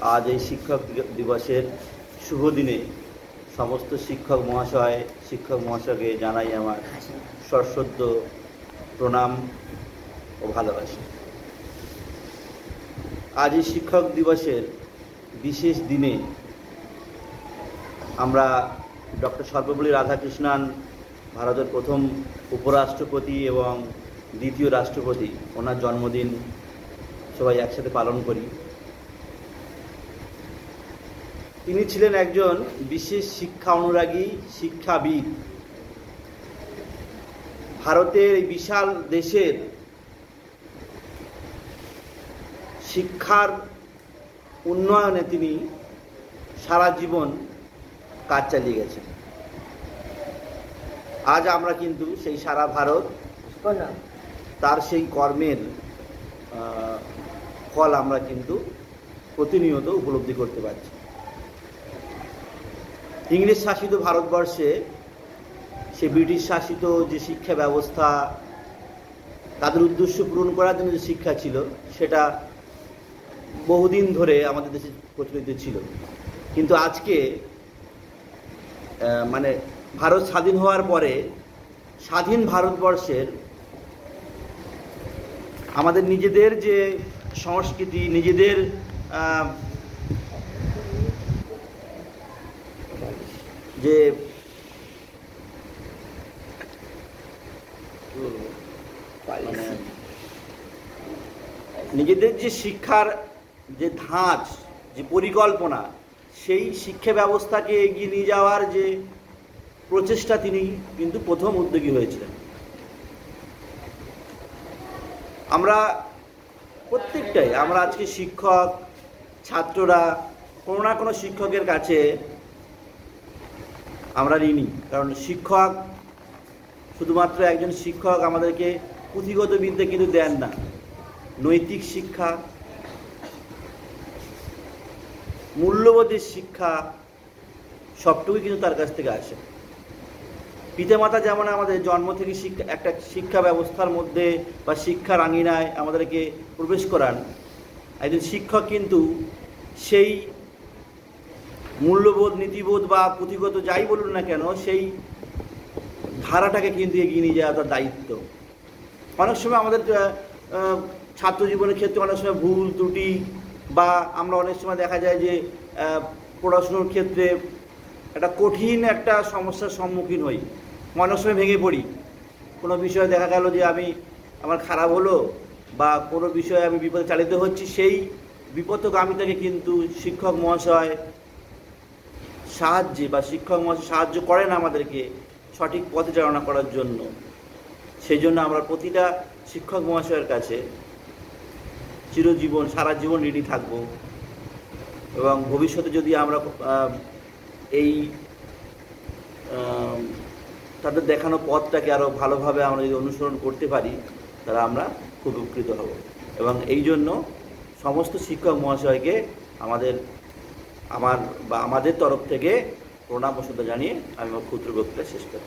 आज এই শিক্ষক দিবসের শুভ দিনে সমস্ত শিক্ষক মহাশয়কে জানাই আমার সশ্রদ্ধ প্রণাম ও ভালোবাসা। আজ এই শিক্ষক দিবসের বিশেষ দিনে আমরা ডক্টর সর্বপল্লী রাধাকৃষ্ণন, ভারতের প্রথম উপরাষ্ট্রপতি এবং দ্বিতীয় রাষ্ট্রপতি, ওনার জন্মদিন সবাই একসাথে পালন করি। তিনি ছিলেন একজন বিশেষ শিক্ষা অনুরাগী, শিক্ষাবিদ। ভারতের এই বিশাল দেশের শিক্ষার উন্নয়নে তিনি সারা জীবন কাজ চালিয়ে গেছেন। আজ আমরা কিন্তু সেই সারা ভারত তার সেই কর্মের ফল আমরা কিন্তু প্রতিনিয়ত উপলব্ধি করতে পারছি। ইংরেজ শাসিত ভারতবর্ষে সে ব্রিটিশ শাসিত যে শিক্ষা ব্যবস্থা, তাদের উদ্দেশ্য পূরণ করার জন্য যে শিক্ষা ছিল, সেটা বহুদিন ধরে আমাদের দেশে প্রচলিত ছিল। কিন্তু আজকে ভারত স্বাধীন হওয়ার পরে স্বাধীন ভারতবর্ষের আমাদের নিজেদের যে সংস্কৃতি, নিজেদের যে নিজেদের যে শিক্ষার যে ধাঁচ, যে পরিকল্পনা, সেই শিক্ষা ব্যবস্থাকে এগিয়ে নিয়ে যাওয়ার যে প্রচেষ্টা, তিনি কিন্তু প্রথম উদ্যোগী হয়েছিলেন। আমরা প্রত্যেকটাই, আমরা আজকে শিক্ষক, ছাত্ররা কোনো না কোনো শিক্ষকের কাছে আমরা ঋণী। কারণ শিক্ষক, শুধুমাত্র একজন শিক্ষক আমাদেরকে পুঁথিগত বিদ্যা কিন্তু দেন না, নৈতিক শিক্ষা, মূল্যবোধের শিক্ষা, সবটুকুই কিন্তু তার কাছ থেকে আসে। পিতামাতা যেমন আমাদের জন্ম থেকে একটা শিক্ষা ব্যবস্থার মধ্যে বা শিক্ষার আঙিনায় আমাদেরকে প্রবেশ করান, একজন শিক্ষক কিন্তু সেই মূল্যবোধ, নীতিবোধ বা পুঁথিগত যাই বলুন না কেন, সেই ধারাটাকে কিন্তু এগিয়ে নিয়ে যাওয়া তার দায়িত্ব। অনেক সময় আমাদের ছাত্র জীবনের ক্ষেত্রে অনেক সময় ভুল ত্রুটি, বা আমরা অনেক সময় দেখা যায় যে পড়াশুনোর ক্ষেত্রে একটা কঠিন একটা সমস্যার সম্মুখীন হই, অনেক সময় ভেঙে পড়ি। কোনো বিষয়ে দেখা গেল যে আমার খারাপ হলো, বা কোনো বিষয়ে আমি বিপদে চালিত হচ্ছি, সেই বিপদগামিতাকে কিন্তু শিক্ষক মহাশয় সাহায্য করেন আমাদেরকে সঠিক পথে চালনা করার জন্য। সেই জন্য আমরা প্রতিটা শিক্ষক মহাশয়ের কাছে চিরজীবন, সারা জীবন ঋণী থাকব। এবং ভবিষ্যতে যদি আমরা এই তাদের দেখানো পথটাকে আরও ভালোভাবে আমরা যদি অনুসরণ করতে পারি, তাহলে আমরা খুব উপকৃত হব। এবং এই জন্য সমস্ত শিক্ষক মহাশয়কে আমাদের তরফ থেকে প্রণাম ও শ্রদ্ধা জানিয়ে আমি আমার ক্ষুদ্র বক্তৃতা শেষ করি।